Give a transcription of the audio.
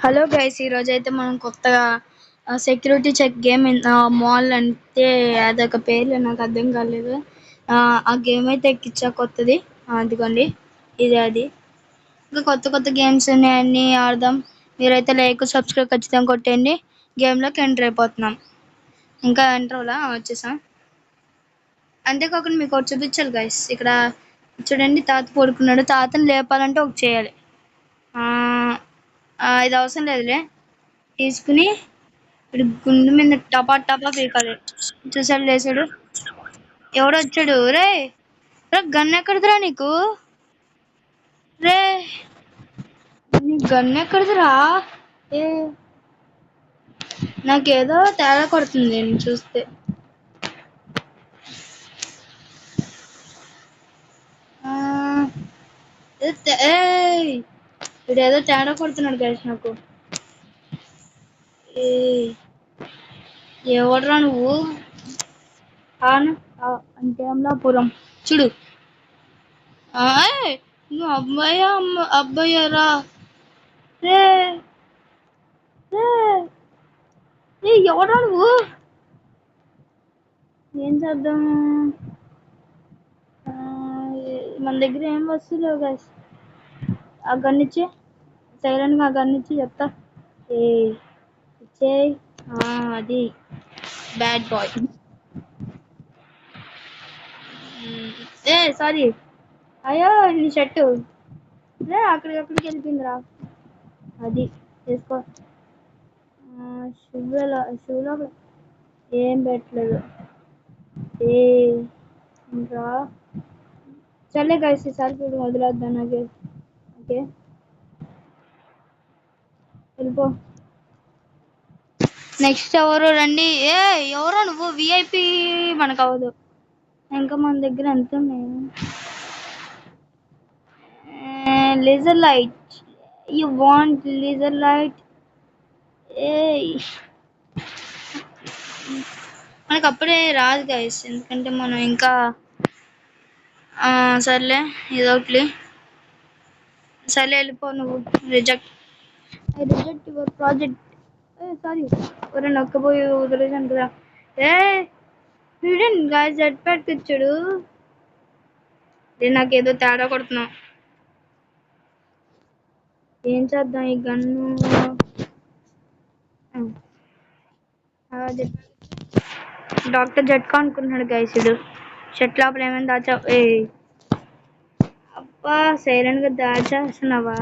Hello guys, ఈరోజు అయితే మనం కొత్తగా సెక్యూరిటీ చెక్ గేమ్ మాల్ అంటే అదొక పేర్లు నాకు అర్థం కాలేదు. ఆ గేమ్ అయితే ఎక్కించా కొత్తది. అదిగోండి, ఇది అది. ఇంకా కొత్త కొత్త గేమ్స్ ఉన్నాయన్నీ ఆడదాం. మీరైతే లైక్ సబ్స్క్రైబ్ ఖచ్చితంగా కొట్టేయండి. గేమ్లోకి ఎంటర్ అయిపోతున్నాం. ఇంకా ఎంటర్ అవ్వలా, వచ్చేసాం. అంతేకాకుండా మీకు ఒకటి చూపించాలి గైస్. ఇక్కడ చూడండి, తాత పడుకున్నాడు. తాతను లేపాలంటే ఒకటి చేయాలి. ఇది అవసరం లేదులే. తీసుకుని ఇప్పుడు గుండు మీద టపా టపా పీకాలి. చూసాడు, లేచాడు. ఎవడొచ్చాడు? రే రే, గన్ ఎక్కడిదిరా నీకు? రే, నీ గన్ ఎక్కడిదిరా? ఏ, నాకేదో తేడా కొడుతుంది నేను చూస్తే. ఇదేదో తేడా కొడుతున్నాడు గైస్ నాకు. ఎవడరా నువ్వు? అంటే అమలాపురం చూడు. నువ్వు అబ్బాయా అబ్బాయారా? రే రే, ఎవడరా నువ్వు? ఏం చేద్దాం? మన దగ్గర ఏం వస్తువు లేవు గైస్. ఆ గన్నిచ్చి సైలెంట్గా ఆ గన్నిచ్చి చెప్తా. ఇచ్చే అది బ్యాడ్ బాయ్. సారీ. అయ్యో, నీ షర్టు రే అక్కడికి వెళ్ళిపోయిందిరా. అది చేసుకో. షూలో ఏం పెట్టలేదు. ఇంకా చల్లే గైస్, ఈసారి చూడు వదిలేద్దాం. నాకు ఓకే, వెళ్ళిపో. నెక్స్ట్ ఎవరు రండి? ఎవరో నువ్వు విఐపి మనకు అవ్వదు. ఇంకా మన దగ్గర ఎంత ఉన్నాయి? Laser light. You want laser light? మనకు అప్పుడే రాదు గైస్, ఎందుకంటే మనం ఇంకా సర్లే ఇదొకటి. సర్లే వెళ్ళిపో నువ్వు. Reject your project. సారీ, ఎవరైనా నొక్కపోయి వదిలేసాను కదా. వీడేంటి గాయస్ జెట్ ప్యాక్ ఇచ్చాడు? నాకేదో తేడా కొడుతున్నావు. ఏం చేద్దాం ఈ గన్ను? డాక్టర్ జట్కా అనుకుంటున్నాడు గైస్. ఇడు షర్ట్ లోపల ఏమైనా దాచా? అబ్బా, సైలెంట్ గా దాచేస్తున్నావా?